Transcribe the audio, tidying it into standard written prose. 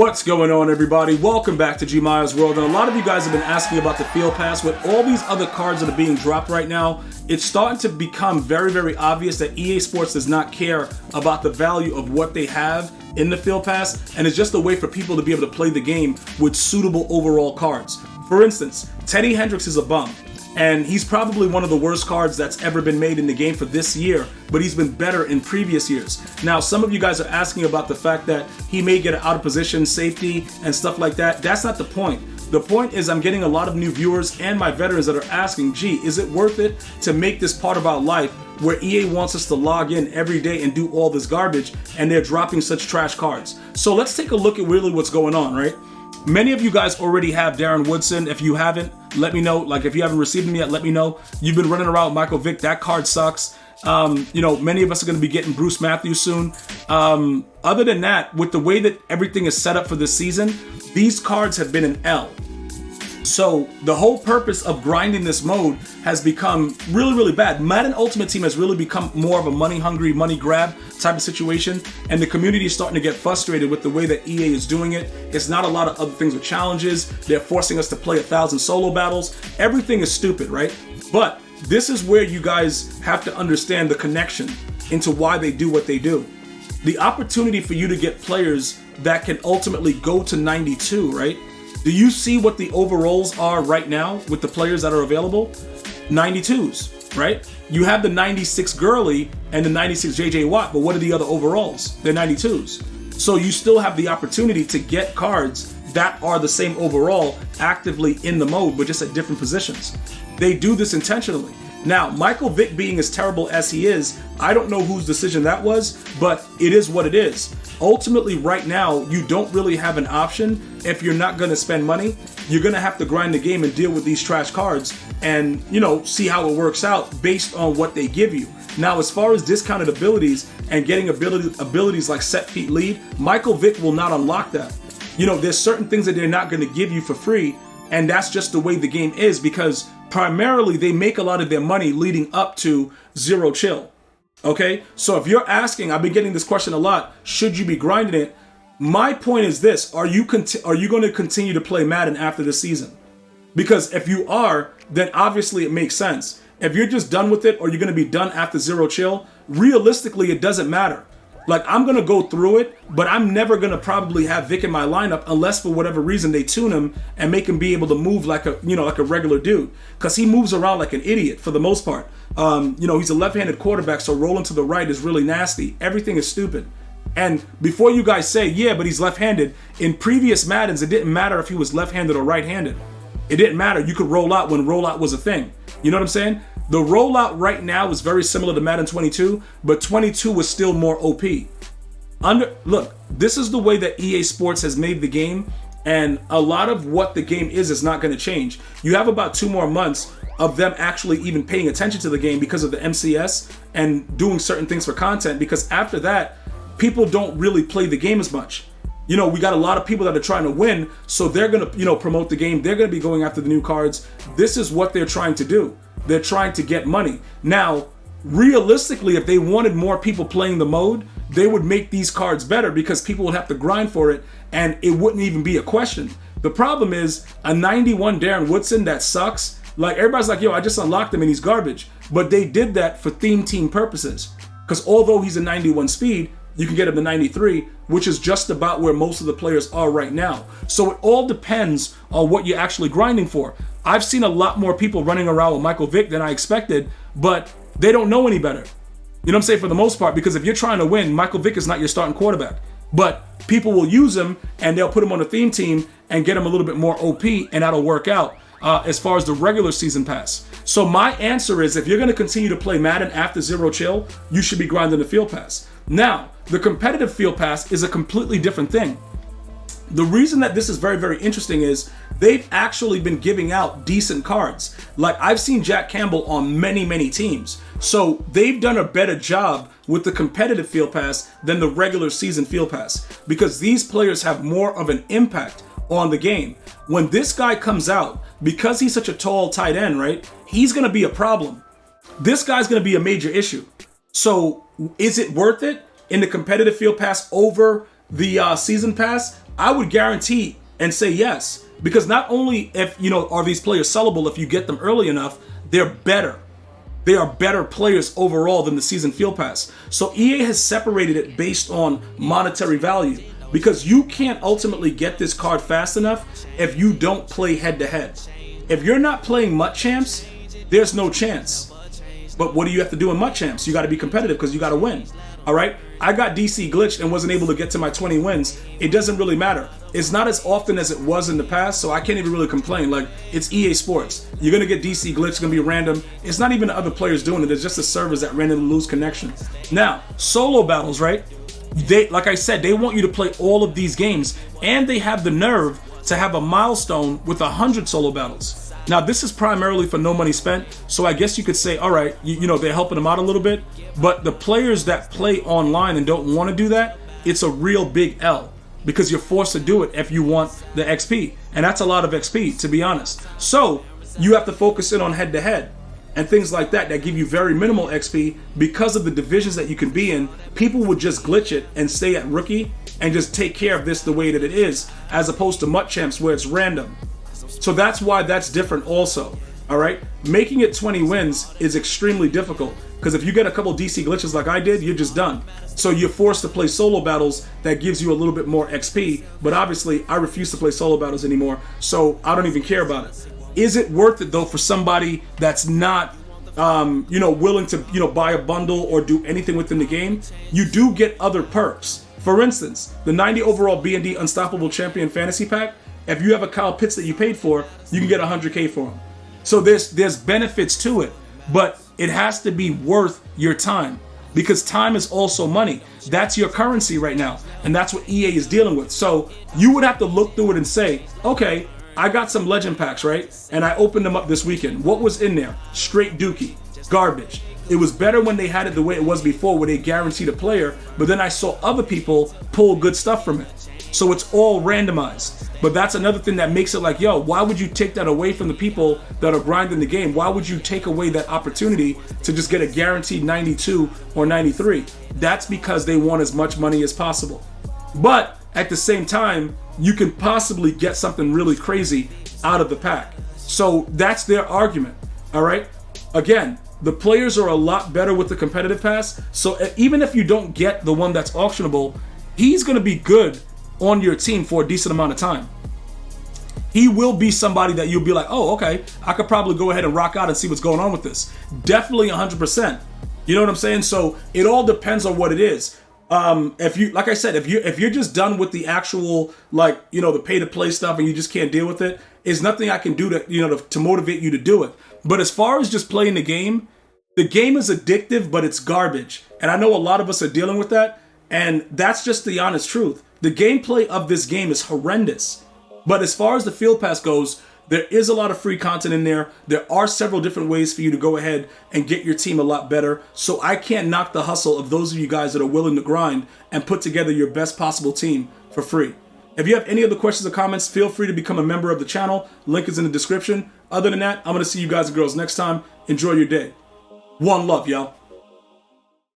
What's going on, everybody? Welcome back to GmiasWorld. And a lot of you guys have been asking about the Field Pass. With all these other cards that are being dropped right now, it's starting to become very, very obvious that EA Sports does not care about the value of what they have in the Field Pass, and it's just a way for people to be able to play the game with suitable overall cards. For instance, Teddy Hendricks is a bum, and he's probably one of the worst cards that's ever been made in the game for this year, but he's been better in previous years. Now, some of you guys are asking about the fact that he may get an out of position safety and stuff like that. That's not the point. The point is I'm getting a lot of new viewers and my veterans that are asking, gee, is it worth it to make this part of our life where EA wants us to log in every day and do all this garbage, and they're dropping such trash cards? So let's take a look at really what's going on, right? Many of you guys already have Darren Woodson. If you haven't, let me know. Like, if you haven't received him yet, let me know. You've been running around with Michael Vick. That card sucks. Many of us are going to be getting Bruce Matthews soon. Other than that, with the way that everything is set up for this season, these cards have been an L. So the whole purpose of grinding this mode has become really, really bad. Madden Ultimate Team has really become more of a money-hungry, money-grab type of situation, and the community is starting to get frustrated with the way that EA is doing it. It's not a lot of other things with challenges. They're forcing us to play 1,000 solo battles. Everything is stupid, right? But this is where you guys have to understand the connection into why they do what they do. The opportunity for you to get players that can ultimately go to 92, right? Do you see what the overalls are right now with the players that are available? 92s, right? You have the 96 Gurley and the 96 JJ Watt, but what are the other overalls? They're 92s. So you still have the opportunity to get cards that are the same overall actively in the mode, but just at different positions. They do this intentionally. Now, Michael Vick being as terrible as he is, I don't know whose decision that was, but it is what it is. Ultimately, right now, you don't really have an option. If you're not going to spend money, you're going to have to grind the game and deal with these trash cards and, see how it works out based on what they give you. Now, as far as discounted abilities and getting abilities like set feet lead, Michael Vick will not unlock that. There's certain things that they're not going to give you for free, and that's just the way the game is, because primarily they make a lot of their money leading up to Zero Chill. Okay, so if you're asking, I've been getting this question a lot, should you be grinding it? My point is this: are you going to continue to play Madden after the season? Because if you are, then obviously it makes sense. If you're just done with it, or you're going to be done after Zero Chill, realistically it doesn't matter. Like, I'm going to go through it, but I'm never going to probably have Vic in my lineup unless for whatever reason they tune him and make him be able to move like a regular dude, because he moves around like an idiot for the most part. He's a left-handed quarterback, so rolling to the right is really nasty. Everything is stupid. And before you guys say, yeah, but he's left-handed, in previous Maddens, it didn't matter if he was left-handed or right-handed. It didn't matter. You could roll out when rollout was a thing. You know what I'm saying? The rollout right now is very similar to Madden 22, but 22 was still more OP. Look, this is the way that EA Sports has made the game, and a lot of what the game is not going to change. You have about 2 more months of them actually even paying attention to the game because of the MCS and doing certain things for content, because after that, people don't really play the game as much. We got a lot of people that are trying to win, so they're going to, promote the game. They're going to be going after the new cards. This is what they're trying to do. They're trying to get money. Now, realistically, if they wanted more people playing the mode, they would make these cards better, because people would have to grind for it, and it wouldn't even be a question. The problem is, a 91 Darren Woodson that sucks. Like, everybody's like, yo, I just unlocked him and he's garbage. But they did that for theme team purposes. Because although he's a 91 speed, you can get him to 93, which is just about where most of the players are right now. So it all depends on what you're actually grinding for. I've seen a lot more people running around with Michael Vick than I expected, but they don't know any better. You know what I'm saying? For the most part, because if you're trying to win, Michael Vick is not your starting quarterback. But people will use him, and they'll put him on a theme team and get him a little bit more OP, and that'll work out as far as the regular season pass. So my answer is, if you're going to continue to play Madden after Zero Chill, you should be grinding the Field Pass. Now, the competitive Field Pass is a completely different thing. The reason that this is very, very interesting is they've actually been giving out decent cards. Like, I've seen Jack Campbell on many, many teams. So they've done a better job with the competitive Field Pass than the regular season Field Pass, because these players have more of an impact on the game. When this guy comes out, because he's such a tall tight end, right, he's going to be a problem. This guy's going to be a major issue. So is it worth it in the competitive Field Pass over the season pass? I would guarantee and say yes, because not only if are these players sellable if you get them early enough, they're better. They are better players overall than the season field pass. So EA has separated it based on monetary value, because you can't ultimately get this card fast enough if you don't play head to head. If you're not playing MUT Champs, there's no chance. But what do you have to do in MUT Champs? You got to be competitive because you got to win. All right? I got DC glitched and wasn't able to get to my 20 wins. It doesn't really matter. It's not as often as it was in the past, so I can't even really complain. Like, it's EA Sports. You're going to get DC glitched, it's going to be random. It's not even the other players doing it. It's just the servers that randomly lose connection. Now, solo battles, right? Like I said, they want you to play all of these games, and they have the nerve to have a milestone with 100 solo battles. Now, this is primarily for no money spent, so I guess you could say, all right, they're helping them out a little bit, but the players that play online and don't want to do that, it's a real big L, because you're forced to do it if you want the XP, and that's a lot of XP, to be honest. So you have to focus in on head-to-head and things like that give you very minimal XP because of the divisions that you can be in. People would just glitch it and stay at rookie and just take care of this the way that it is, as opposed to MUT Champs where it's random. So that's why that's different also. All right, making it 20 wins is extremely difficult, because if you get a couple DC glitches like I did, you're just done. So you're forced to play solo battles that gives you a little bit more XP, but obviously I refuse to play solo battles anymore, so I don't even care about it. Is it worth it though for somebody that's not willing to buy a bundle or do anything within the game? You do get other perks. For instance, the 90 overall B&D Unstoppable Champion Fantasy Pack, if you have a Kyle Pitts that you paid for, you can get 100K for him. So there's benefits to it, but it has to be worth your time, because time is also money. That's your currency right now, and that's what EA is dealing with. So you would have to look through it and say, okay, I got some legend packs, right? And I opened them up this weekend. What was in there? Straight dookie, garbage. It was better when they had it the way it was before, where they guaranteed a player, but then I saw other people pull good stuff from it. So it's all randomized. But that's another thing that makes it like, yo, why would you take that away from the people that are grinding the game? Why would you take away that opportunity to just get a guaranteed 92 or 93? That's because they want as much money as possible. But at the same time, you can possibly get something really crazy out of the pack. So that's their argument, all right? Again, the players are a lot better with the competitive pass, so even if you don't get the one that's auctionable, he's going to be good on your team for a decent amount of time. He will be somebody that you'll be like, oh, okay, I could probably go ahead and rock out and see what's going on with this. Definitely 100%. You know what I'm saying? So it all depends on what it is. If you, like I said, if you're just done with the actual, the pay to play stuff and you just can't deal with it, there's nothing I can do to motivate you to do it. But as far as just playing the game is addictive, but it's garbage. And I know a lot of us are dealing with that. And that's just the honest truth. The gameplay of this game is horrendous. But as far as the field pass goes, there is a lot of free content in there. There are several different ways for you to go ahead and get your team a lot better. So I can't knock the hustle of those of you guys that are willing to grind and put together your best possible team for free. If you have any other questions or comments, feel free to become a member of the channel. Link is in the description. Other than that, I'm going to see you guys and girls next time. Enjoy your day. One love, y'all.